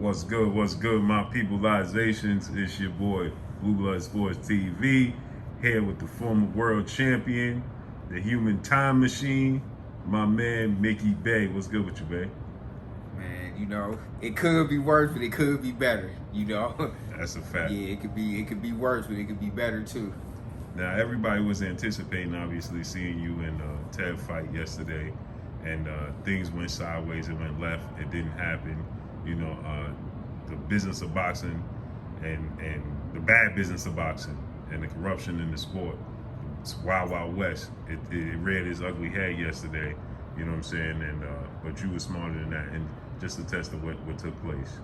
What's good, my peopleizations? It's your boy, Blue Blood Sports TV, here with the former world champion, the human time machine, my man, Mickey Bay. What's good with you, Bay? Man, it could be worse, but it could be better, That's a fact. Yeah, it could be worse, but it could be better too. Now, everybody was anticipating, obviously, seeing you in the TEV fight yesterday, and things went sideways, it went left, it didn't happen. The business of boxing and the bad business of boxing and the corruption in the sport, it's wild, wild west. It reared its ugly head yesterday, you know what I'm saying? And but you were smarter than that, and just to test of what took place.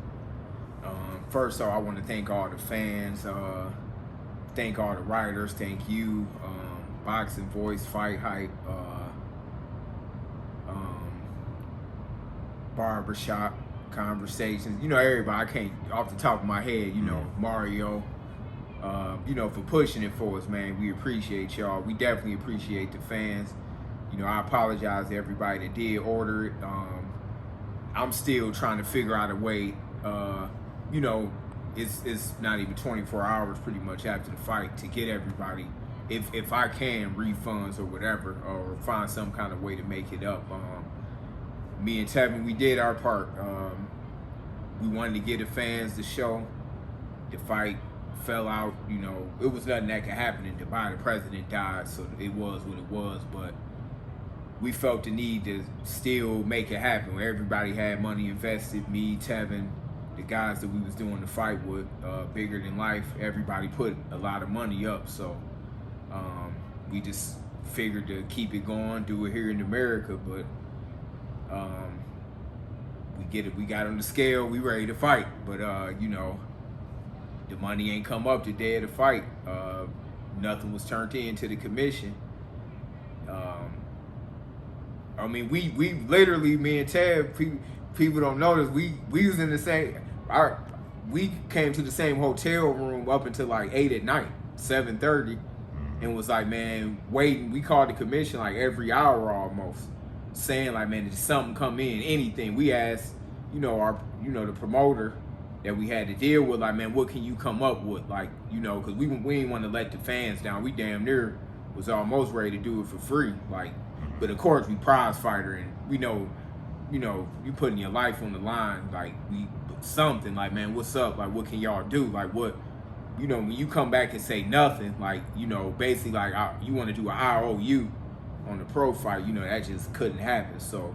First off, I want to thank all the fans, thank all the writers, thank you, Boxing Voice, Fight Hype, Barbershop Conversations, everybody. I can't, off the top of my head, Mario, for pushing it for us, man. We appreciate y'all. We definitely appreciate the fans. I apologize to everybody that did order it. I'm still trying to figure out a way, it's not even 24 hours pretty much after the fight to get everybody, if I can, refunds or whatever, or find some kind of way to make it up. Me and TEVIN, we did our part. We wanted to give the fans the show. The fight fell out, it was nothing that could happen in Dubai. The president died, so it was what it was, but we felt the need to still make it happen. Everybody had money invested, me, TEVIN, the guys that we was doing the fight with, bigger than life. Everybody put a lot of money up, so we just figured to keep it going, do it here in America, but we got on the scale, we ready to fight, but the money ain't come up the day of the fight. Nothing was turned into the commission. We literally, me and Tab, people don't notice, we was in the same, we came to the same hotel room up until like 8 at night, 7:30, and was like, man, waiting. We called the commission like every hour almost, saying like, man, did something come in, anything. We asked, the promoter that we had to deal with, like, man, what can you come up with? Like, because we didn't want to let the fans down. We damn near was almost ready to do it for free. Like, but of course we prize fighter, and we know, you putting your life on the line. Like, we something like, man, what's up? Like, what can y'all do? Like, what, when you come back and say nothing, like, basically like you want to do an IOU on the pro fight, that just couldn't happen. So,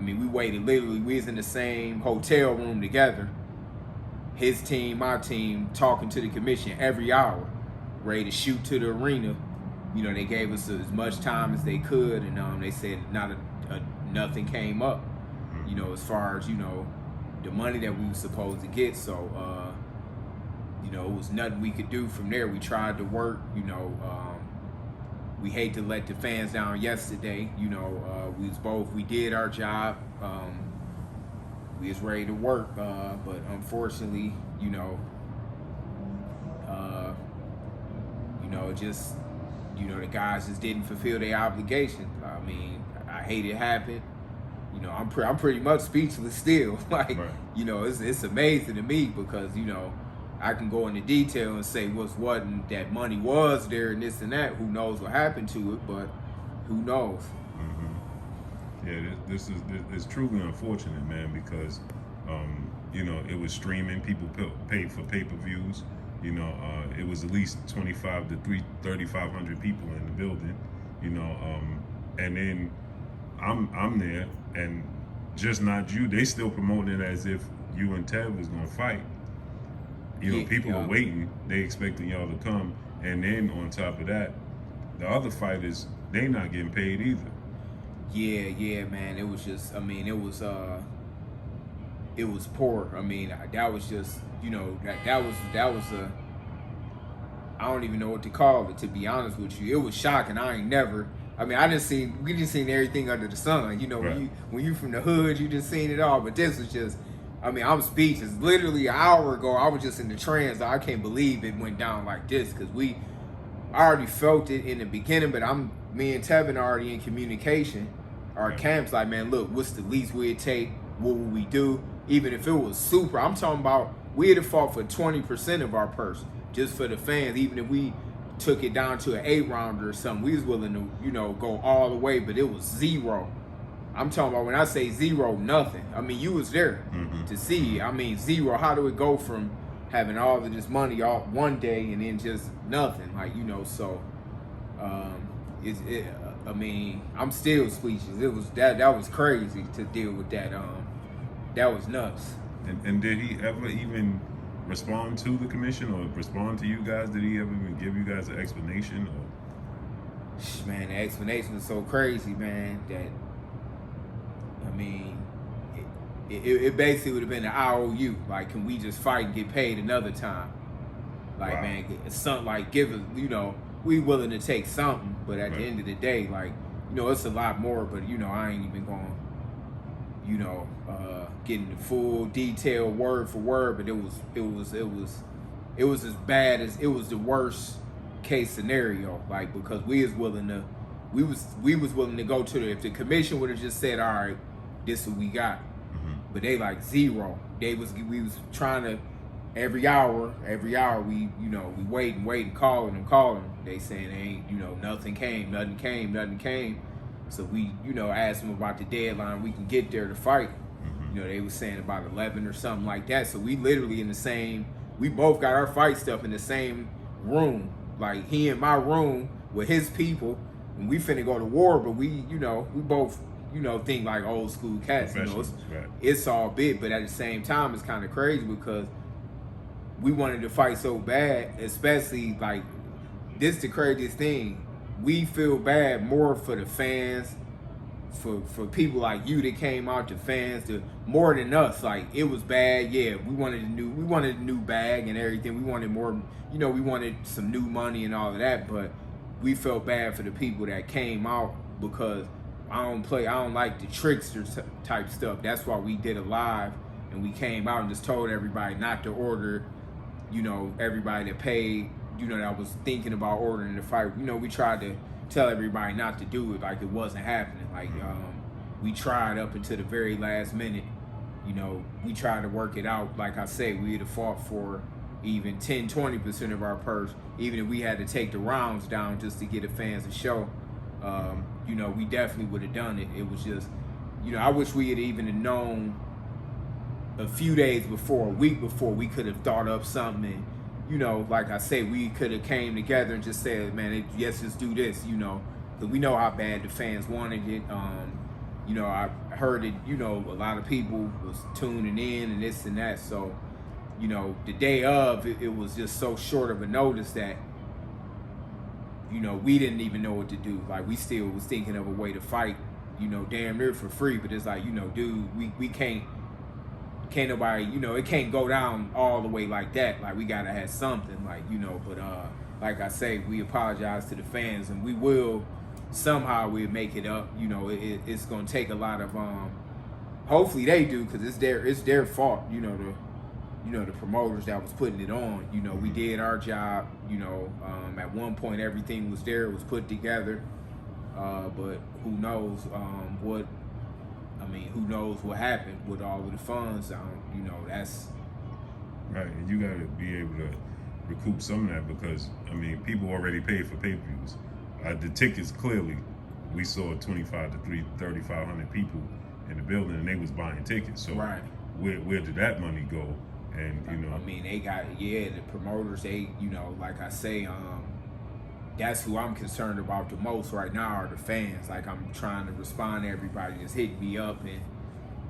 we waited, literally, we was in the same hotel room together, his team, my team, talking to the commission every hour, ready to shoot to the arena. They gave us as much time as they could, and they said nothing came up, as far as, the money that we were supposed to get. So, it was nothing we could do from there. We tried to work, we hate to let the fans down yesterday. We did our job. We was ready to work, but unfortunately, the guys just didn't fulfill their obligation. I hate it happened. I'm pretty much speechless still. Like, right. It's amazing to me because, I can go into detail and say what's what, and that money was there and this and that. Who knows what happened to it, but who knows? Mm-hmm. Yeah, this is truly unfortunate, man, because, it was streaming. People paid for pay-per-views. It was at least 25 to 3,500 people in the building, and then I'm there, and just not you. They still promoting it as if you and Tev was gonna fight. People are waiting. They expecting y'all to come, and then on top of that, the other fighters, they not getting paid either. Yeah, man. It was just, it was poor. That was just, that was a, I don't even know what to call it, to be honest with you. It was shocking. We just seen everything under the sun. Right. when you from the hood, you just seen it all. But this was just, I'm speechless. Literally an hour ago, I was just in the trance. I can't believe it went down like this, because I already felt it in the beginning, but me and TEVIN already in communication. Our camps like, man, look, what's the least we'd take? What would we do? even if it was super, I'm talking about we had to fought for 20% of our purse just for the fans. Even if we took it down to an 8-rounder or something, we was willing to, you know, go all the way, but it was zero. I'm talking about when I say zero, nothing. I mean, you was there to see. I mean, zero. How do it go from having all of this money all one day and then just nothing? Like, you know, so I mean, I'm still speechless. It was that was crazy to deal with that. That was nuts. And did he ever even respond to the commission or respond to you guys? Did he ever even give you guys an explanation? Or? Man, the explanation was so crazy, man, that I mean, it basically would have been an IOU. Like, can we just fight and get paid another time? Like, wow. Man, something like give us, you know, we willing to take something, but at the end of the day, like, you know, it's a lot more. But you know, I ain't even going, you know, getting the full detail word for word. But it was as bad as it was the worst case scenario. Like, because we was willing to go to the, if the commission would have just said, all right, this is what we got, but they like zero. We was trying to every hour we, you know, we waiting, calling. They saying they ain't, you know, nothing came. So we, you know, asked them about the deadline we can get there to fight. You know, they was saying about 11 or something like that. So we literally we both got our fight stuff in the same room. Like, he in my room with his people, and we finna go to war, but we, you know, we both, you know, think like old school cats. You know, it's all big, but at the same time, it's kind of crazy because we wanted to fight so bad, especially like, this the craziest thing. We feel bad more for the fans, for people like you that came out, the fans, more than us. Like, it was bad. Yeah, we wanted a new bag and everything. We wanted more, you know, we wanted some new money and all of that, but we felt bad for the people that came out because I don't like the trickster type stuff. That's why we did a live and we came out and just told everybody not to order, you know, everybody that paid, you know, that was thinking about ordering the fight. You know, we tried to tell everybody not to do it, like it wasn't happening. Like, we tried up until the very last minute. You know, we tried to work it out. Like I say, we had fought for even 10-20% of our purse, even if we had to take the rounds down just to get the fans a show. You know, we definitely would have done it. It was just, you know, I wish we had even known a few days before, a week before, we could have thought up something. And, you know, like I say, we could have came together and just said, man, yes, let's do this, you know, because we know how bad the fans wanted it. You know, I heard it, you know, a lot of people was tuning in and this and that. So, you know, the day of, it was just so short of a notice that, you know, we didn't even know what to do. Like, we still was thinking of a way to fight, you know, damn near for free. But it's like, you know, dude, we can't nobody, you know, it can't go down all the way like that. Like, we gotta have something, like, you know. But like I say, we apologize to the fans, and we will somehow we'll make it up. You know, it's gonna take a lot of hopefully they do, because it's their fault. You know, the promoters that was putting it on. You know, we did our job. You know, at one point everything was there, it was put together. But who knows who knows what happened with all of the funds. You know, that's right. And you got to be able to recoup some of that, because I mean, people already paid for pay-per-views. The tickets, clearly, we saw 2,500 to 3,500 people in the building, and they was buying tickets. So right. Where did that money go? And you know, I mean, they got, the promoters. They, you know, like I say, that's who I'm concerned about the most right now are the fans. Like, I'm trying to respond to everybody that's hitting me up, and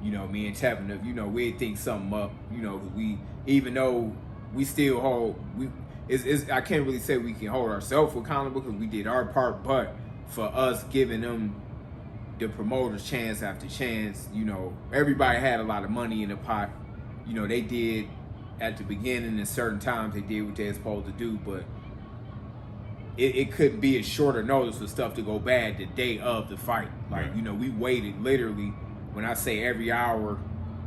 you know, me and TEVIN, you know, we'd think something up. You know, we, even though we still hold, I can't really say we can hold ourselves accountable because we did our part, but for us giving them, the promoters, chance after chance, you know, everybody had a lot of money in the pot. You know, they did at the beginning, and certain times they did what they're supposed to do, but it couldn't be a shorter notice for stuff to go bad the day of the fight. Like, right. You know, we waited literally, when I say every hour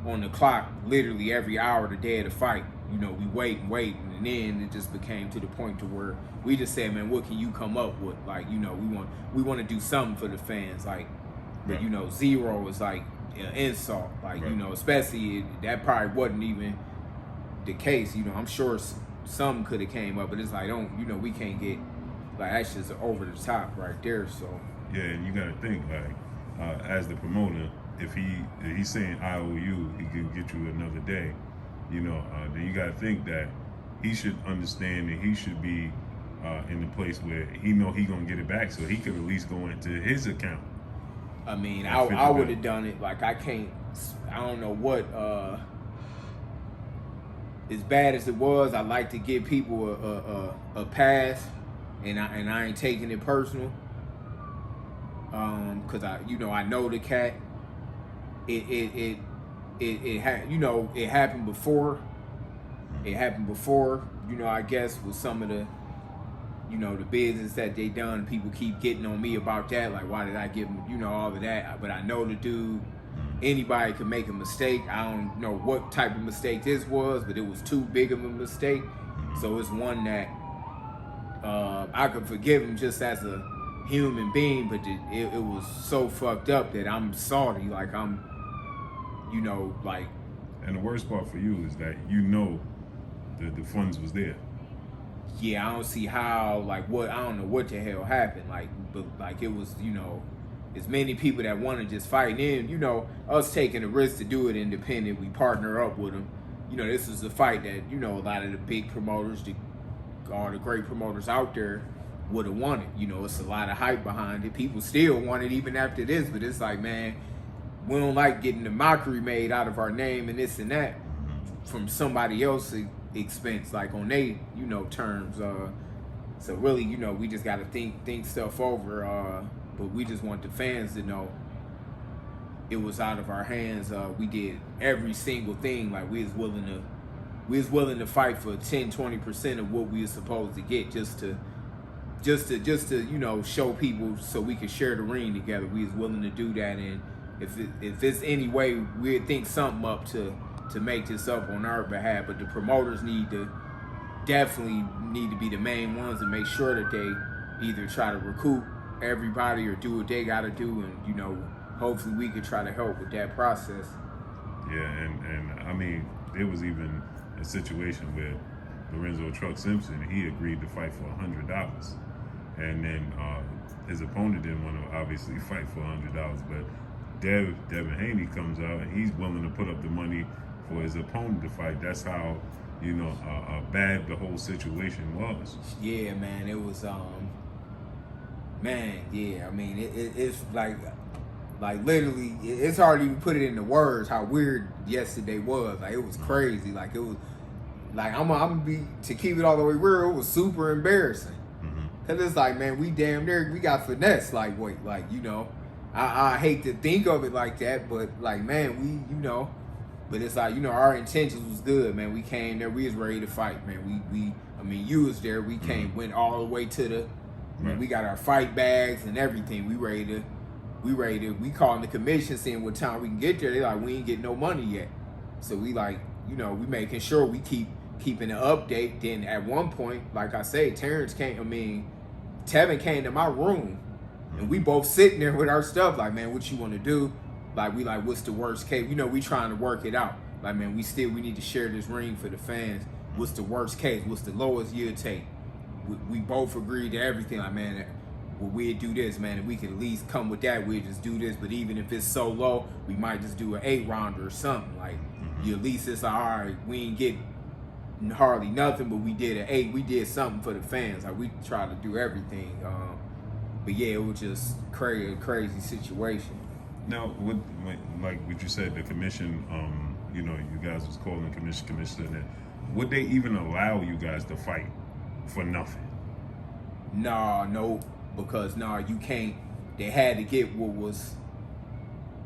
on the clock, literally every hour the day of the fight. You know, we wait, and then it just became to the point to where we just said, man, what can you come up with? Like, you know, we want to do something for the fans. Like, but you know, zero is like, insult. Like, Right. you know, especially that probably wasn't even the case. You know, I'm sure some could have came up, but it's like, don't, you know, we can't get, like, that's just over the top right there. So Yeah, and you got to think, like, as the promoter, if he's saying I owe you, he can get you another day, you know, then you got to think that he should understand that he should be in the place where he know he gonna get it back, so he could at least go into his account. I mean, And I would 50 have done it. Like, I don't know what, as bad as it was, I like to give people a pass, and I ain't taking it personal. Cause I know the cat. It happened before. It happened before, you know, I guess with some of the, you know, the business that they done. People keep getting on me about that. Like, why did I give him, you know, all of that? But I know the dude, anybody can make a mistake. I don't know what type of mistake this was, but it was too big of a mistake. So it's one that I could forgive him just as a human being, but it was so fucked up that I'm salty. Like, I'm, you know, like. And the worst part for you is that you know the funds was there. Yeah, I don't see how, like, what, I don't know what the hell happened. Like, but like, it was, you know, as many people that want to just fight in, you know, us taking the risk to do it independent, we partner up with them. You know, this is a fight that, you know, a lot of the big promoters, all the great promoters out there would have wanted. You know, it's a lot of hype behind it. People still want it even after this, but it's like, man, we don't like getting the mockery made out of our name and this and that from somebody else's expense, like on they, you know, terms. So really, you know, we just got to think stuff over. But we just want the fans to know it was out of our hands. We did every single thing. Like, we was willing to fight for 10-20% of what we were supposed to get, just to you know, show people so we could share the ring together. We was willing to do that, and if it's any way we'd think something up to make this up on our behalf. But the promoters definitely need to be the main ones and make sure that they either try to recoup everybody or do what they got to do, and, you know, hopefully we could try to help with that process. Yeah, and I mean, there was even a situation where Lorenzo Truck Simpson, he agreed to fight for $100, and then his opponent didn't want to obviously fight for $100, but Devin Haney comes out and he's willing to put up the money for his opponent to fight. That's how, you know, bad the whole situation was. Yeah, man, it was man, yeah, I mean, it's like literally, it's hard to even put it into words how weird yesterday was. Like, it was crazy. Like, it was, like, I'm gonna be, to keep it all the way real, it was super embarrassing. Cause it's like, man, we damn near, we got finesse. Like, wait, like, you know, I hate to think of it like that, but like, man, we, you know, but it's like, you know, our intentions was good, man. We came there, we was ready to fight, man. I mean, you was there. We went all the way to the, I mean, we got our fight bags and everything. We calling the commission, seeing what time we can get there. They like, we ain't get no money yet. So we like, you know, we making sure we keeping an update. Then at one point, like I say, Tevin came to my room, and we both sitting there with our stuff. Like, man, what you want to do? Like, we like, what's the worst case? You know, we trying to work it out. Like, man, we need to share this ring for the fans. What's the worst case? What's the lowest you'll take? We both agreed to everything. Like, man, well, we'd do this, man. If we could at least come with that, we'd just do this. But even if it's so low, we might just do an 8-rounder or something. Like, you at least it's like, all right, we ain't get hardly nothing, but we did an 8. We did something for the fans. Like, we tried to do everything. But yeah, it was just crazy situation. Now, like what you said, the commission, you know, you guys was calling the commission. Would they even allow you guys to fight for nothing? No, because you can't. They had to get what was.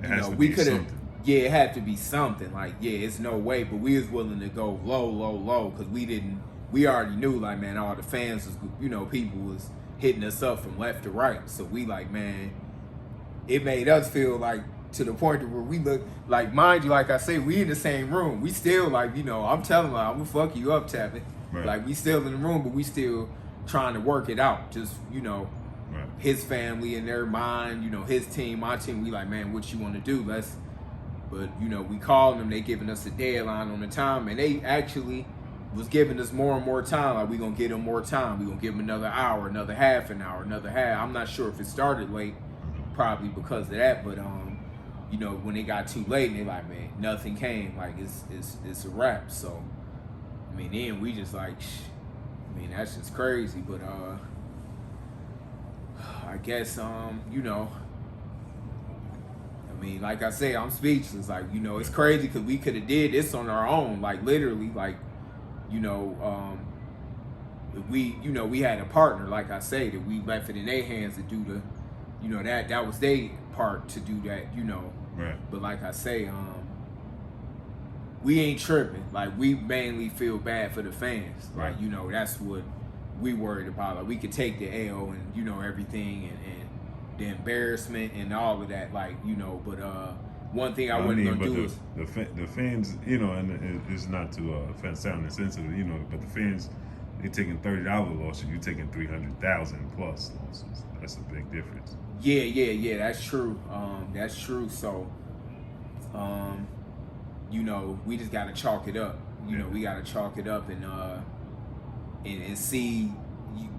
It has to be something. Yeah, it had to be something. Like, yeah, it's no way. But we was willing to go low, because we already knew, like, man, all the fans was, you know, people was hitting us up from left to right. So we like, man, it made us feel like, to the point where we look like, mind you, like I say, we in the same room. We still like, you know, I'm telling her, I'm gonna fuck you up, Tevin. Right. Like, we still in the room, but we still trying to work it out. Just, you know, his family in their mind, you know, his team, my team. We like, man, what you want to do? But you know, we called them. They giving us a deadline on the time, and they actually was giving us more and more time. Like, we gonna give them more time. We gonna give them another hour, another half an hour, another half. I'm not sure if it started late, probably because of that. But you know, when it got too late, and they like, man, nothing came. Like, it's a wrap. So, I mean, then we just like, I mean, that's just crazy. But I guess you know. I mean, like I say, I'm speechless. Like, you know, it's crazy because we could have did this on our own. Like, literally, like, you know, we had a partner, like I say, that we left it in their hands to do the, you know, that was their part to do that, you know. Right. But like I say, we ain't tripping. Like, we mainly feel bad for the fans. Right. Like, you know, that's what we worried about. Like, we could take the L and, you know, everything and the embarrassment and all of that, like, you know, but one thing I wasn't gonna do is the fans, you know, and it's not to sound insensitive, you know, but the fans, they're taking $30 losses, you're taking 300,000 plus losses. That's a big difference. Yeah, that's true. That's true. So, you know, we just gotta chalk it up. You know, we gotta chalk it up and see,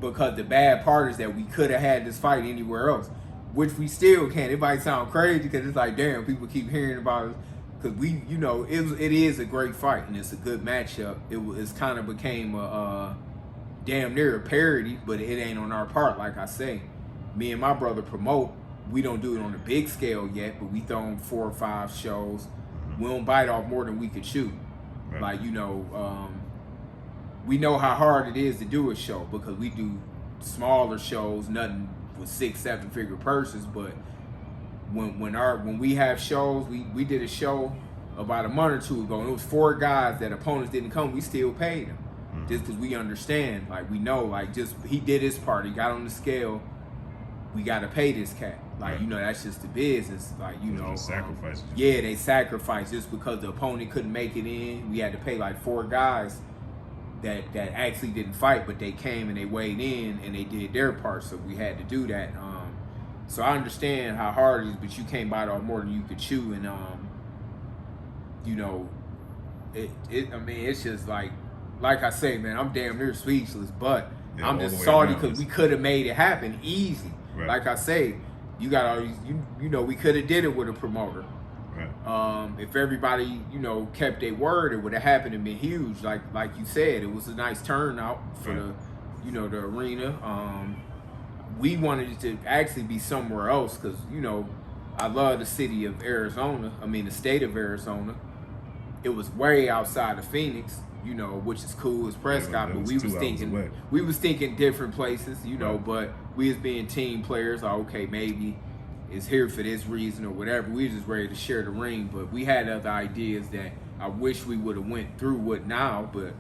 because the bad part is that we could have had this fight anywhere else, which we still can. It might sound crazy because it's like, damn, people keep hearing about it. Because we, you know, it is a great fight and it's a good matchup. It's kind of became a damn near a parody, but it ain't on our part. Like I say, me and my brother promote. We don't do it on a big scale yet, but we throw on 4 or 5 shows. We don't bite off more than we could chew. Right. Like, you know, we know how hard it is to do a show because we do smaller shows, nothing with 6-7 figure purses. But when we have shows, we did a show about a month or 2 ago, and it was 4 guys that opponents didn't come. We still paid them just because we understand. Like, we know, like, just he did his part. He got on the scale. We got to pay this cat. Like, you know, that's just the business. Like, you know, sacrifice. Yeah, they sacrificed just because the opponent couldn't make it in. We had to pay like 4 guys that actually didn't fight, but they came and they weighed in and they did their part, so we had to do that. So I understand how hard it is, but you can't bite off more than you could chew, and you know, I mean, it's just like I say, man, I'm damn near speechless, but I'm just salty because we could have made it happen easy. Right. Like I say, you got all these, you know, we could have did it with a promoter. Right. If everybody, you know, kept their word, it would have happened and been huge. Like you said, it was a nice turnout for the, you know, the arena. We wanted it to actually be somewhere else because, you know, I love the city of Arizona. I mean, the state of Arizona. It was way outside of Phoenix, you know, which is cool as Prescott, but we was thinking different places, you know, but we as being team players, okay, maybe it's here for this reason or whatever. We were just ready to share the ring, but we had other ideas that I wish we would have went through with now, but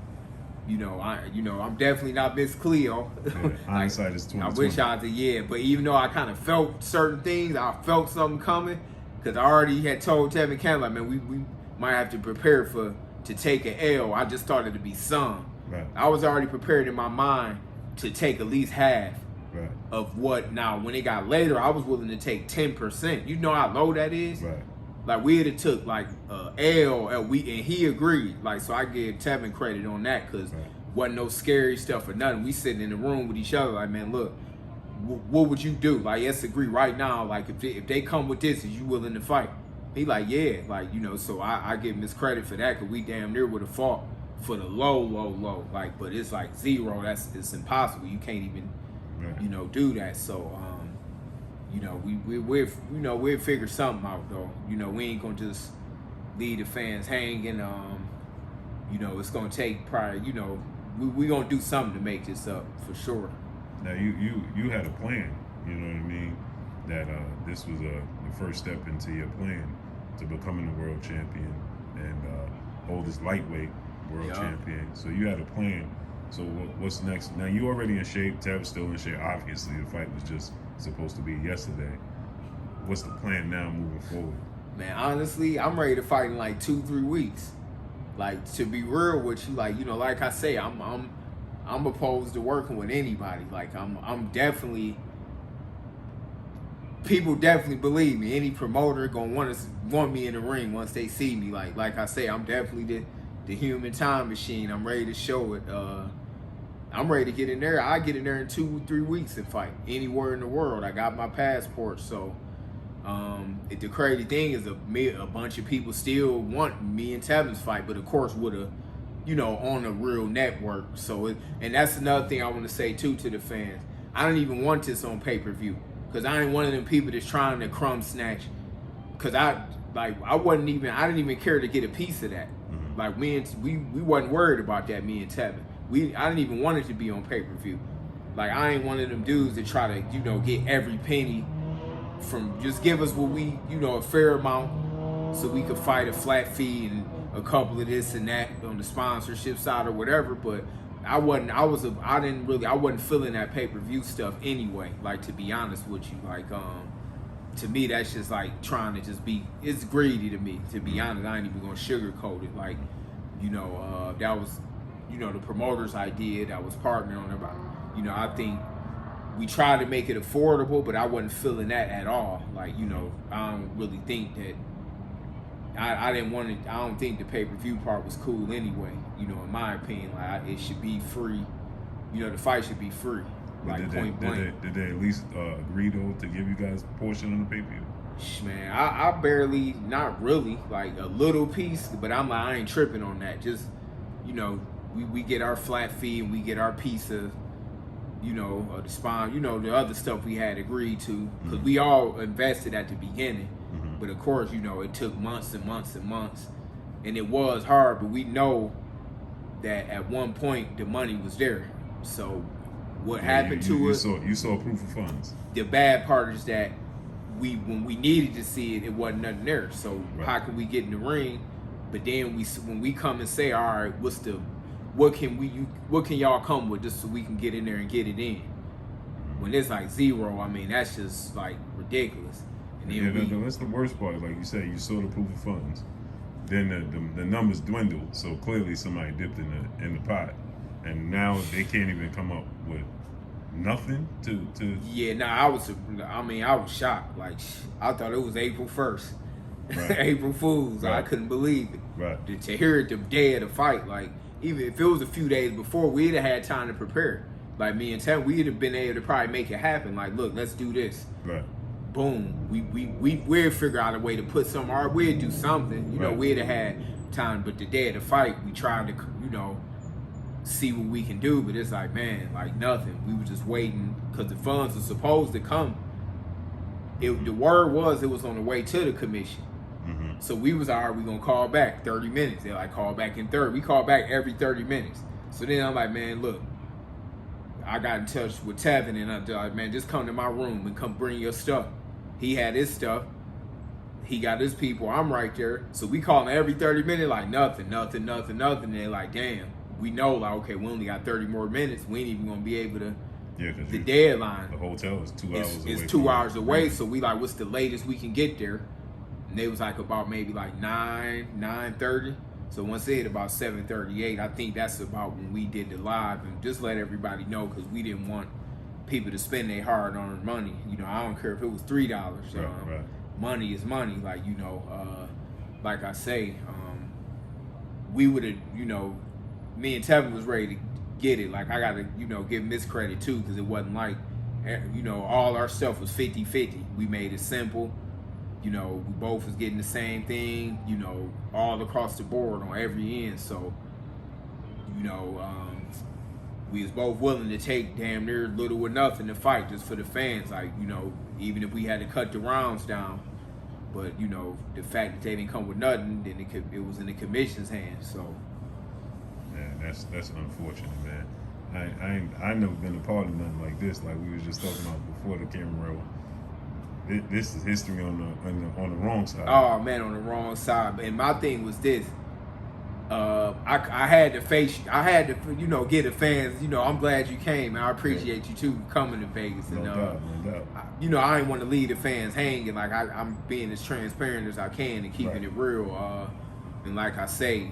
you know, I'm definitely not Miss Cleo. Yeah, hindsight is 2020. I wish I did, but even though I kind of felt certain things, I felt something coming because I already had told Tevin Campbell, like, man, we might have to prepare to take an L. I just started to be some. Right. I was already prepared in my mind to take at least half of what. Now, when it got later, I was willing to take 10%. You know how low that is? Right. Like, we had took like L, and he agreed. Like, so I give Tevin credit on that because wasn't no scary stuff or nothing. We sitting in the room with each other like, man, look, what would you do? Like, let's agree right now. Like, if they come with this, is you willing to fight? He like, yeah, like, you know, so I give him his credit for that because we damn near would have fought for the low, like, but it's like 0. It's impossible. You can't even, you know, do that. So, you know, we'll figure something out though. You know, we ain't gonna just leave the fans hanging. You know, it's gonna take probably, you know, we gonna do something to make this up for sure. Now you had a plan. You know what I mean? That this was the first step into your plan to becoming a world champion and oldest lightweight world champion. So you had a plan. So what's next? Now you already in shape. Tev's still in shape. Obviously, the fight was just supposed to be yesterday. What's the plan now moving forward? Man, honestly, I'm ready to fight in like 2-3 weeks. Like, to be real with you, like, you know, like I say, I'm opposed to working with anybody. Like, I'm definitely people definitely believe me. Any promoter gonna want me in the ring once they see me. Like I say, I'm definitely the human time machine. I'm ready to show it. I'm ready to get in there. I get in there in 2-3 weeks and fight anywhere in the world. I got my passport. So the crazy thing is a bunch of people still want me and TEVIN's fight, but of course with a, you know, on a real network. So and that's another thing I want to say too to the fans. I don't even want this on pay-per-view because I ain't one of them people that's trying to crumb snatch. Because I didn't even care to get a piece of that. Mm-hmm. Like we wasn't worried about that. Me and TEVIN. I didn't even want it to be on pay-per-view. Like I ain't one of them dudes that try to, you know, get every penny from, just give us what we, you know, a fair amount so we could fight a flat fee and a couple of this and that on the sponsorship side or whatever. But I wasn't feeling that pay-per-view stuff anyway, like, to be honest with you. Like to me that's just like trying to just be, it's greedy to me, to be honest. I ain't even gonna sugarcoat it. Like, you know, that was, you know, the promoter's idea that was partnering on about. You know, I think we tried to make it affordable, but I wasn't feeling that at all. Like, you know, I don't really think that I don't think the pay-per-view part was cool anyway. You know, in my opinion, like it should be free. You know, the fight should be free. Like point blank. Did they at least agree though to give you guys a portion of the pay-per-view? Man, I barely, not really, like a little piece, but I'm like, I ain't tripping on that. Just, you know, we get our flat fee and we get our piece of, you know, the spine, you know, the other stuff we had agreed to, because we all invested at the beginning. But of course, you know, it took months and months and months, and it was hard. But we know that at one point the money was there. So what happened to it? You saw proof of funds. The bad part is that when we needed to see it, it wasn't nothing there. So how can we get in the ring? But then when we come and say, all right, what can y'all come with just so we can get in there and get it in? When it's like zero, I mean, that's just like ridiculous. And then that's the worst part. Like you said, you saw the proof of funds. Then the numbers dwindled. So clearly somebody dipped in the pot, and now they can't even come up with nothing to. Yeah, nah, I was shocked. Like I thought it was April 1st, right. April Fools. Right. I couldn't believe it. Right. To hear it the day of the fight, like even if it was a few days before, we'd have had time to prepare. Like me and Tam, we'd have been able to probably make it happen. Like, look, let's do this. Right. Boom. We'd figure out a way to put some, or we'd do something. You know, we'd have had time. But the day of the fight, we tried to, you know, see what we can do. But it's like, man, like nothing. We were just waiting because the funds were supposed to come. The word was it was on the way to the commission. Mm-hmm. So we was, all right, we gonna call back 30 minutes. They're like, call back in 30. We call back every 30 minutes. So then I'm like, man, look, I got in touch with TEVIN and I'm like, man, just come to my room and come bring your stuff. He had his stuff. He got his people. I'm right there. So we call him every 30 minutes, like nothing. And they're like, damn, we know, like, okay, we only got 30 more minutes. We ain't even gonna be able to. Yeah, the deadline. The hotel is 2 hours away. It's 2 hours away. So we like, what's the latest we can get there? And they was like about maybe like 9:30. So once they hit about 7:38, I think that's about when we did the live, and just let everybody know because we didn't want people to spend their hard-earned money. You know, I don't care if it was $3. Right. Money is money. Like, you know, like I say, we would have, you know, me and TEVIN was ready to get it. Like I got to, you know, give him this credit too because it wasn't like, you know, all our stuff was 50-50. We made it simple. You know, we both was getting the same thing, you know, all across the board on every end. So, you know, we was both willing to take damn near little or nothing to fight just for the fans. Like, you know, even if we had to cut the rounds down. But, you know, the fact that they didn't come with nothing, then it was in the commission's hands. So, man, that's unfortunate, man. I never been a part of nothing like this. Like we was just talking about before the camera roll. This is history on the wrong side. Oh man, on the wrong side. And my thing was this: I had to you know, get the fans. You know, I'm glad you came, and I appreciate you too coming to Vegas. No doubt. You know, I didn't want to leave the fans hanging. Like I'm being as transparent as I can and keeping it real. And like I say,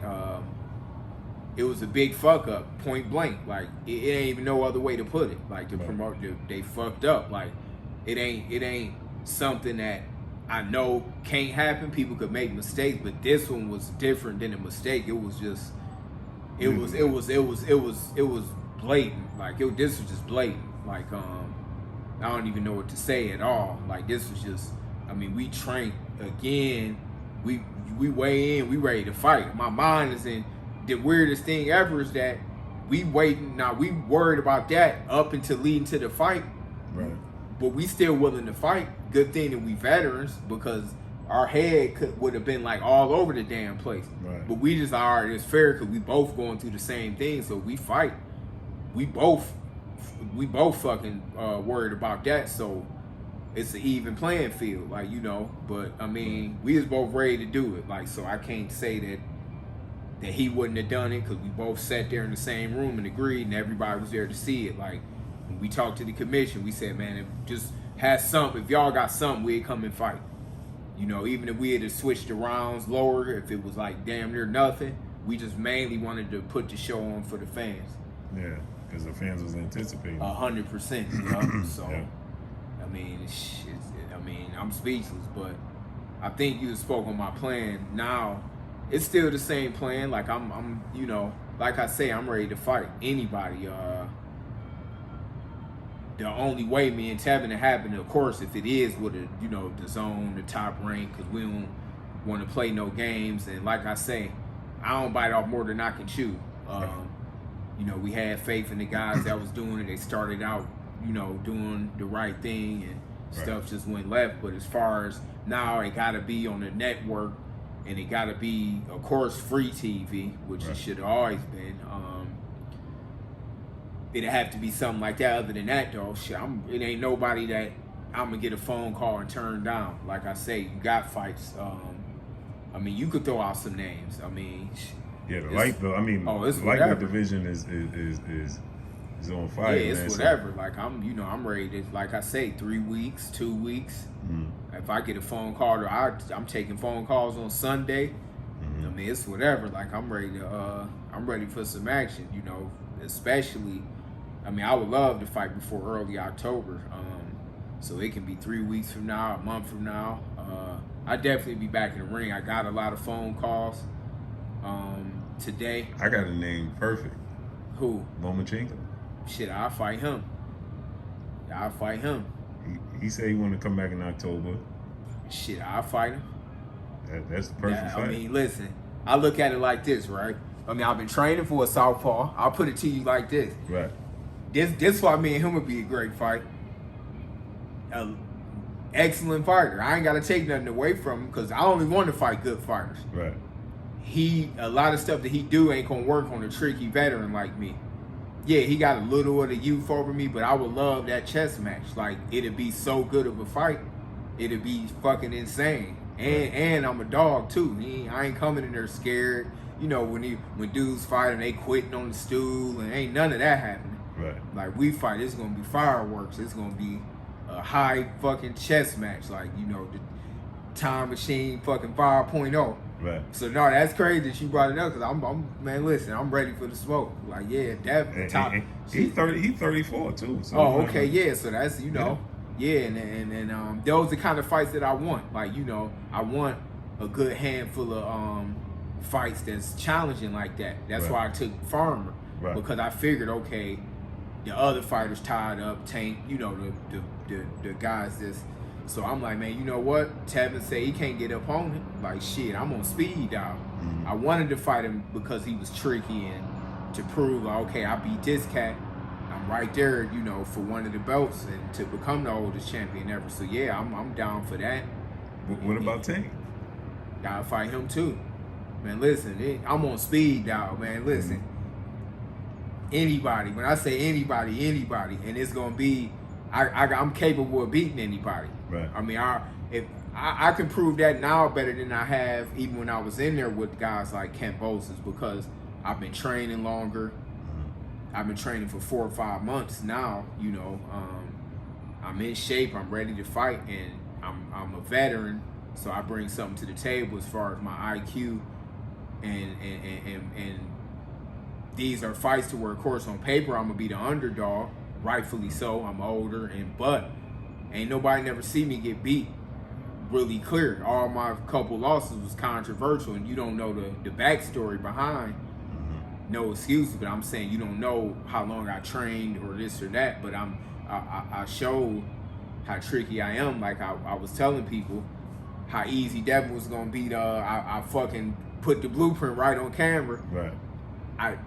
it was a big fuck up, point blank. Like it ain't even no other way to put it. Like the promoter, they fucked up. Like it ain't something that I know can't happen. People could make mistakes, but this one was different than a mistake. It was just, it was blatant. Like this was just blatant. Like I don't even know what to say at all. Like this was just, I mean, we trained again. We weigh in. We ready to fight. My mind is in. The weirdest thing ever is that we waiting. Now we worried about that up until leading to the fight. Right. But we still willing to fight. Good thing that we veterans, because our head would have been like all over the damn place. Right. But we just, all right, it's fair because we both going through the same thing, so we fight. We both fucking worried about that, so it's an even playing field, like, you know. But I mean, we was both ready to do it, like, so I can't say that he wouldn't have done it, because we both sat there in the same room and agreed, and everybody was there to see it. Like, when we talked to the commission, we said, man, if just has something, if y'all got something, we'd come and fight. You know, even if we had to switch the rounds lower, if it was like damn near nothing, we just mainly wanted to put the show on for the fans. Yeah, because the fans was anticipating. 100%. You know? So, yeah. I mean, I'm speechless, but I think you spoke on my plan. Now, it's still the same plan. Like I'm, you know, like I say, I'm ready to fight anybody. The only way me and Tevin to happen, of course, if it is with a, you know, the zone, the top rank, because we don't want to play no games. And like I say, I don't bite off more than I can chew. You know, we had faith in the guys that was doing it. They started out, you know, doing the right thing, and stuff just went left. But as far as now, it got to be on the network, and it got to be, of course, free TV, which it should have always been. It'd have to be something like that. Other than that, though, shit, it ain't nobody that I'm gonna get a phone call and turn down. Like I say, you got fights. I mean, you could throw out some names. I mean, yeah, the lightweight division is on fire. Yeah, it's man, whatever. So. Like I'm ready to. Like I say, 3 weeks, 2 weeks. Mm-hmm. If I get a phone call, I'm taking phone calls on Sunday. Mm-hmm. I mean, it's whatever. Like I'm ready to. I'm ready for some action. You know, especially. I mean, I would love to fight before early October, so it can be 3 weeks from now, a month from now. I'd definitely be back in the ring. I got a lot of phone calls today. I got a name perfect. Who? Lomachenko. Shit, I'll fight him. He said he want to come back in October. Shit, I'll fight him. That's the perfect fight. I mean, listen, I look at it like this, right? I mean, I've been training for a southpaw. I'll put it to you like this. Right. This why me and him would be a great fight. Excellent fighter. I ain't got to take nothing away from him, because I only want to fight good fighters. Right. A lot of stuff that he do ain't gonna work on a tricky veteran like me. Yeah, he got a little of the youth over me, but I would love that chess match. Like, it'd be so good of a fight. It'd be fucking insane. And I'm a dog too. I ain't coming in there scared. You know, when dudes fighting, they quitting on the stool, and ain't none of that happening. Right. Like, we fight, it's gonna be fireworks. It's gonna be a high fucking chess match, like, you know, the Time Machine fucking 5.0. Right. So no, that's crazy that you brought it up, because man, listen, I'm ready for the smoke. Like, yeah, definitely. Top. He's 34 too. So okay, yeah. So that's, you know, and those are the kind of fights that I want. Like, you know, I want a good handful of fights that's challenging like that. That's why I took Farmer, because I figured, okay, the other fighters tied up, Tank, you know, the guys that's. So I'm like, man, you know what? Tevin said he can't get up on it. Like, shit, I'm on speed dial. I wanted to fight him because he was tricky, and to prove, like, okay, I beat this cat. I'm right there, you know, for one of the belts, and to become the oldest champion ever. So yeah, I'm down for that. What about Tank? Gotta fight him too. Man, listen, I'm on speed dial, man. Listen, anybody. When I say anybody, and it's gonna be, I'm capable of beating anybody. Right. I mean, I can prove that now better than I have even when I was in there with guys like Kent Boses, because I've been training longer. I've been training for 4 or 5 months now. You know, I'm in shape. I'm ready to fight, and I'm a veteran, so I bring something to the table as far as my IQ, and these are fights to where, of course, on paper I'm gonna be the underdog, rightfully so. I'm older, but ain't nobody never see me get beat really clear. All my couple losses was controversial, and you don't know the backstory behind. No excuses, but I'm saying you don't know how long I trained or this or that. But I showed how tricky I am. Like I was telling people how easy Devin was gonna beat. I fucking put the blueprint right on camera. Right.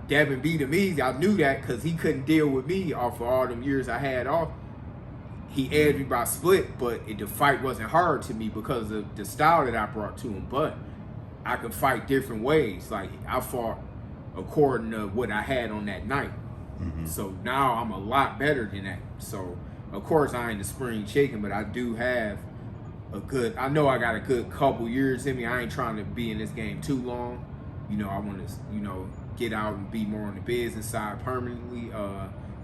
Devin beat him easy. I knew that because he couldn't deal with me off of all them years I had off. He edged me by split, but the fight wasn't hard to me because of the style that I brought to him. But I could fight different ways. Like I fought according to what I had on that night. So now I'm a lot better than that. So of course I ain't the spring chicken, but I do have I know I got a good couple years in me. I ain't trying to be in this game too long. You know, I want to, get out and be more on the business side permanently.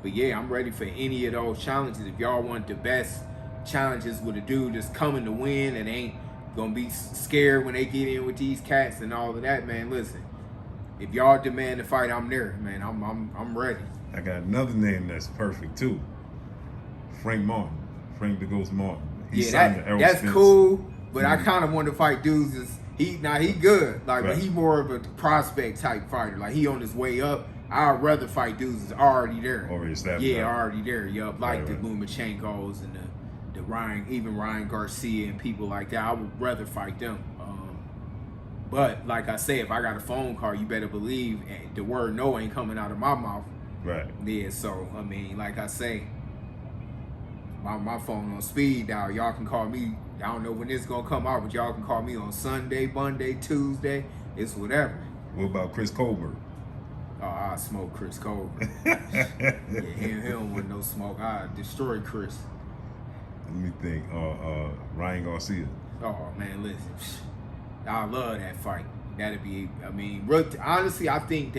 But yeah, I'm ready for any of those challenges. If y'all want the best challenges with a dude that's coming to win and ain't gonna be scared when they get in with these cats and all of that, man, listen. If y'all demand to fight, I'm there, man. I'm ready. I got another name that's perfect too. Frank Martin. Frank the Ghost Martin. That's cool, but I kind of want to fight dudes. He good, like, but he more of a prospect type fighter. Like he on his way up. I'd rather fight dudes that's already there. Already established. Yeah, already there. Yup, like the Lomachenkos and the Ryan Garcia and people like that. I would rather fight them. But like I say, if I got a phone call, you better believe the word no ain't coming out of my mouth. Right. Yeah. So I mean, like I say, my phone on speed dial. Y'all can call me. I don't know when this gonna come out, but y'all can call me on Sunday, Monday, Tuesday. It's whatever. What about Chris Colbert? Oh, I smoke Chris Colbert. Yeah, he don't want no smoke. I destroy Chris. Let me think. Ryan Garcia. Oh man, listen. I love that fight. That'd be. I mean, honestly, I think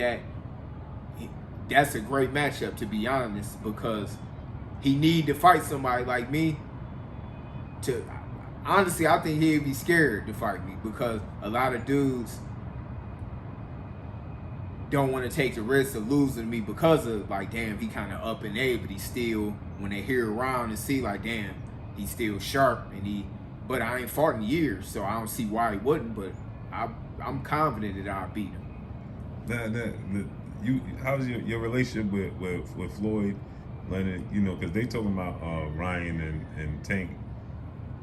that's a great matchup. To be honest, because he need to fight somebody like me. Honestly, I think he'd be scared to fight me because a lot of dudes don't want to take the risk of losing me because of, like, damn, he kind of up in age, but he still, when they hear around and see, like, damn, he's still sharp, but I ain't fought in years, so I don't see why he wouldn't, but I'm confident that I'll beat him. How's your relationship with Floyd Leonard? Because they talking about Ryan and Tank.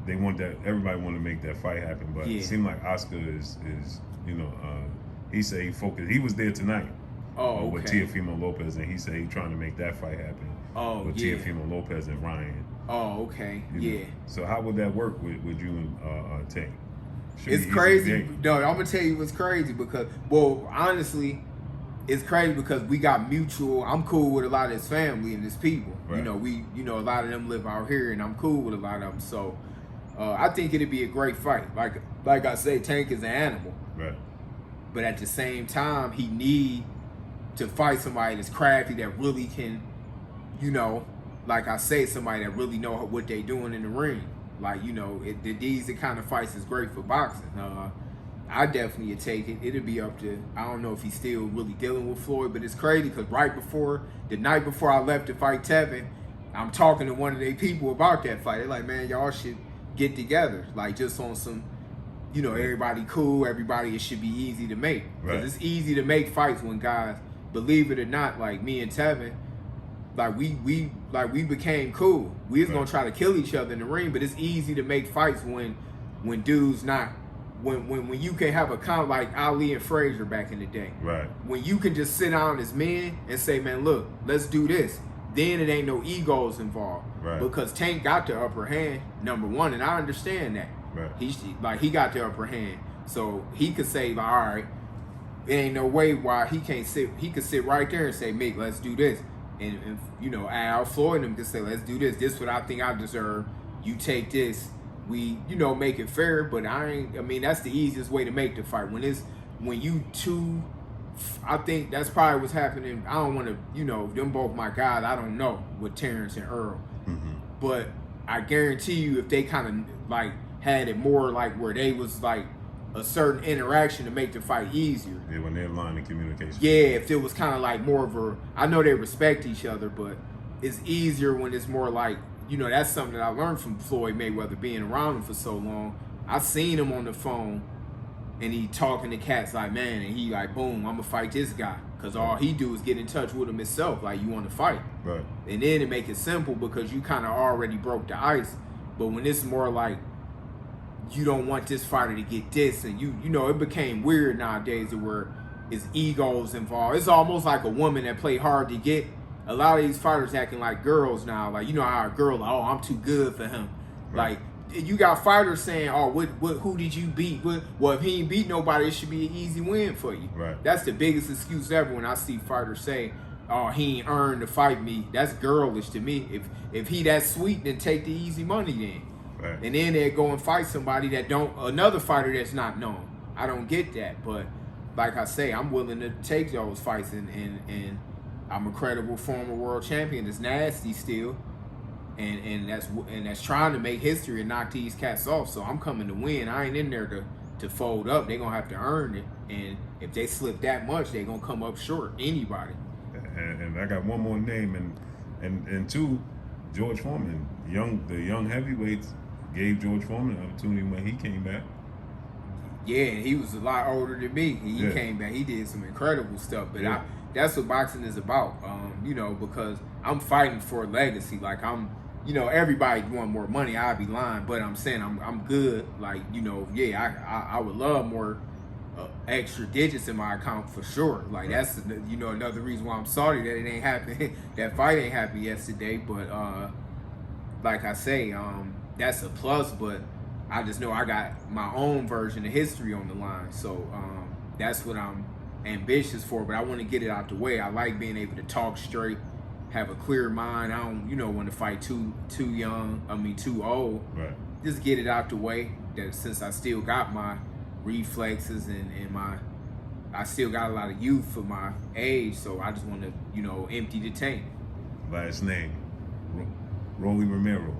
They want that. Everybody want to make that fight happen, but it seemed like Oscar is he said he focused. He was there tonight. With Teofimo Lopez, and he said he trying to make that fight happen. With Teofimo Lopez and Ryan. So how would that work with you and Tank? It's crazy. No, I'm gonna tell you what's crazy because, well, honestly, it's crazy because we got mutual. I'm cool with a lot of his family and his people. Right. A lot of them live out here, and I'm cool with a lot of them. So I think it'd be a great fight. Like I say, Tank is an animal. Right. But at the same time, he need to fight somebody that's crafty, that really can, like I say, somebody that really know what they doing in the ring. Like, these kind of fights is great for boxing. I definitely would take it. It'd be up to, I don't know if he's still really dealing with Floyd, but it's crazy because the night before I left to fight Tevin, I'm talking to one of their people about that fight. They're like, man, y'all should get together. Like, just on some, everybody cool, it should be easy to make. Because it's easy to make fights when guys, believe it or not, like me and Tevin, we became cool. We was gonna try to kill each other in the ring, but it's easy to make fights when dudes not when you can have a like Ali and Frazier back in the day. Right. When you can just sit down as men and say, man, look, let's do this. Then it ain't no egos involved. Right. Because Tank got the upper hand, number one, and I understand that. Right. He got the upper hand. So he could say, like, all right, there ain't no way why he can't sit. He could sit right there and say, Mick, let's do this. And Al Floyd and them could say, let's do this. This is what I think I deserve. You take this. We, make it fair. But that's the easiest way to make the fight. When you two, I think that's probably what's happening. I don't want to, them both my guys. I don't know with Terrence and Earl. Mm-hmm. But I guarantee you, if they kind of like had it more like where they was like a certain interaction to make the fight easier. Yeah, when they're line of communication. Yeah, if it was kind of like more of a, I know they respect each other, but it's easier when it's more like you know, that's something that I learned from Floyd Mayweather, being around him for so long. I seen him on the phone, and he talking to cats like, man, and he like, boom, I'm gonna fight this guy, because all he do is get in touch with him himself, like, you want to fight. Right. And then it make it simple because you kind of already broke the ice. But when it's more like, you don't want this fighter to get this, and you know, it became weird nowadays where it's egos involved. It's almost like a woman that play hard to get. A lot of these fighters acting like girls now. Like, you know how a girl, like, oh, I'm too good for him. Right. Like, you got fighters saying, oh, who did you beat? Well, if he ain't beat nobody, it should be an easy win for you. Right. That's the biggest excuse ever when I see fighters say, oh, he ain't earned to fight me. That's girlish to me. If he that sweet, then take the easy money then. Right. And then they go and fight somebody that another fighter that's not known. I don't get that. But like I say, I'm willing to take those fights, and I'm a credible former world champion. It's nasty still. And that's trying to make history and knock these cats off. So I'm coming to win. I ain't in there to fold up. They're gonna have to earn it. And if they slip that much, they're gonna come up short. Anybody. And I got one more name, and two, George Foreman. The young heavyweights gave George Foreman an opportunity when he came back. Yeah, and he was a lot older than me. He Yeah. came back. He did some incredible stuff. But Yeah. that's what boxing is about. You know, because I'm fighting for a legacy. Like, you know, everybody want more money. I'd be lying, but I'm saying I'm good. Like, you know, yeah, I would love more extra digits in my account for sure. Like, that's, you know, another reason why I'm sorry that it ain't happened. That fight ain't happened yesterday. But like I say, that's a plus. But I just know I got my own version of history on the line. So that's what I'm ambitious for. But I want to get it out the way. I like being able to talk straight, have a clear mind. I don't, you know, want to fight too young. I mean, too old. Right. Just get it out the way. That since I still got my reflexes and I still got a lot of youth for my age, so I just want to, you know, empty the tank. Last name, Rolly Romero.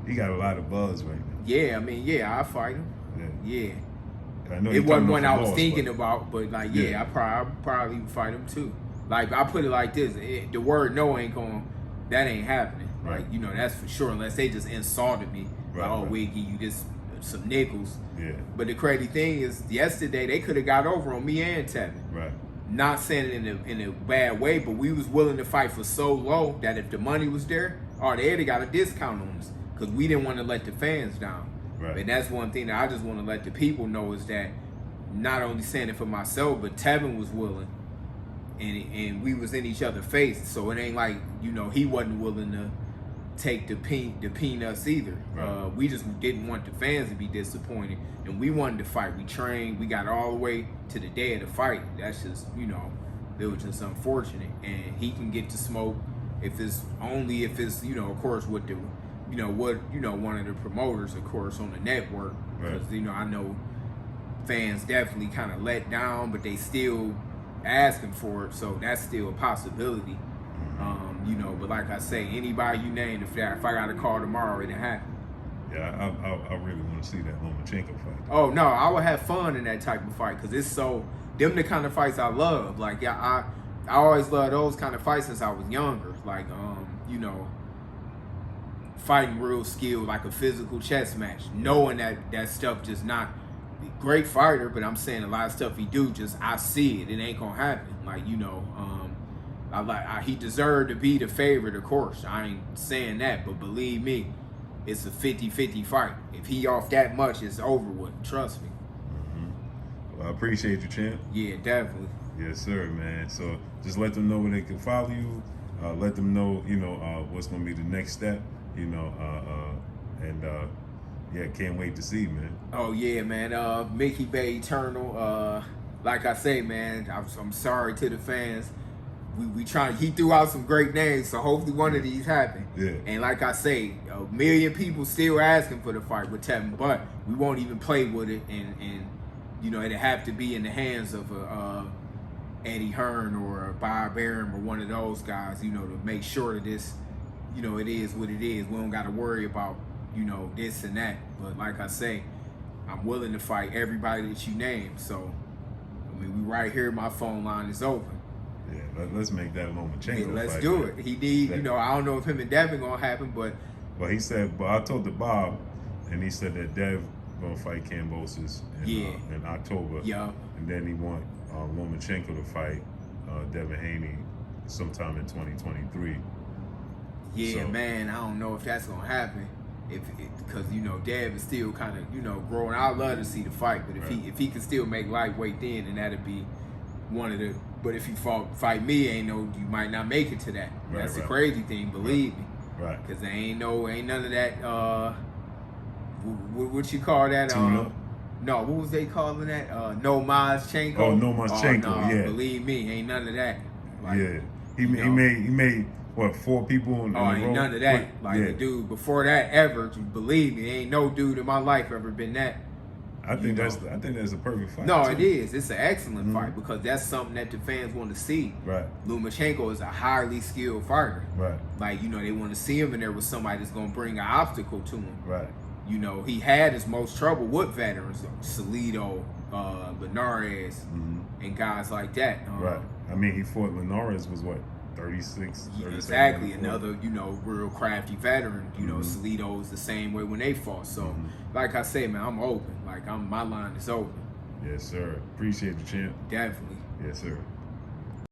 He got a lot of buzz right now. Yeah, I mean, yeah, I fight him. Yeah. I know It wasn't one I was loss, thinking but about, but like, yeah, I probably fight him too. Like, I put it like this: the word no ain't that ain't happening. Right. Like, you know, that's for sure. Unless they just insulted me, Right, like, oh, right. we'll give you this some nickels. Yeah. But the crazy thing is, yesterday they could have got over on me and Tevin. Right. Not saying it in a bad way, but we was willing to fight for so low that if the money was there, or they'd have got a discount on us, because we didn't want to let the fans down. Right. And that's one thing that I just want to let the people know, is that not only saying it for myself, but Tevin was willing, and we was in each other's face. So it ain't like, you know, he wasn't willing to take the peanuts either. Right. We just didn't want the fans to be disappointed, and we wanted to fight. We trained, we got all the way to the day of the fight. That's just, you know, it was just unfortunate. And he can get to smoke if it's, you know, of course, with the, you know, one of the promoters, of course, on the network, because Right. you know, I know fans definitely kind of let down, but they still asking for it, so that's still a possibility. You know, but like I say, anybody you name, if I got a call tomorrow, it'll happen. Yeah, I really want to see that Lomachenko fight. Oh no, I would have fun in that type of fight, because it's them the kind of fights I love. Like, I always loved those kind of fights since I was younger. Like, you know, fighting real skill, like a physical chess match, knowing that stuff just not great fighter, but I'm saying a lot of stuff he do, just I see it ain't gonna happen. Like, you know, he deserved to be the favorite, of course. I ain't saying that, but believe me, it's a 50-50 fight. If he off that much, it's over with. Trust me. Well, I appreciate you, champ. Yeah, definitely. Yes, sir, man. So just let them know where they can follow you. Let them know, you know, what's going to be the next step, you know, and yeah, can't wait to see, man. Oh yeah, man. Mickey Bay Eternal. Like I say, man, I'm sorry to the fans. We trying. He threw out some great names, so hopefully one of these happen. Yeah. And like I say, 1 million people still asking for the fight with Tevin, but we won't even play with it, and you know, it'll have to be in the hands of Eddie Hearn or Bob Arum or one of those guys, you know, to make sure that this, you know, it is what it is. We don't got to worry about, you know, this and that. But like I say, I'm willing to fight everybody that you name. So, I mean, we right here. My phone line is open. Yeah, let's make that Lomachenko Yeah, let's fight, do man. it. He need, you know, I don't know if him and Devin gonna happen, but Well, he said, but I told the Bob, and he said that Dev gonna fight Kambosos in October. yeah, And then he want Lomachenko to fight Devin Haney sometime in 2023. yeah, So, man, I don't know if that's gonna happen. Because you know Dev is still kind of, you know, growing. I'd love to see the fight, but if he can still make lightweight then that'd be one of the. But if you fight me, ain't no, you might not make it to that. That's the crazy thing, believe me. Right. Because there ain't none of that. What you call that? No, what was they calling that? Lomachenko. Oh, Lomachenko. Oh, no, yeah. Believe me, ain't none of that. Like, yeah. He made what, 4 people in ain't a row? none of that. Like the dude before that ever. Believe me, ain't no dude in my life ever been that. I think that's a perfect fight. No, too. it is. It's an excellent fight because that's something that the fans want to see. Right. Lomachenko is a highly skilled fighter. Right. Like, you know, they want to see him and there was somebody that's going to bring an obstacle to him. Right. You know, he had his most trouble with veterans, Salido, Linares, and guys like that. Right. I mean, he fought Linares was what, 36, 37, exactly. 34. Another, you know, real crafty veteran. You know, Salido is the same way when they fought. So, like I said, man, I'm open. Like, my line is open. Yes, sir. Appreciate the champ. Definitely. Yes, sir.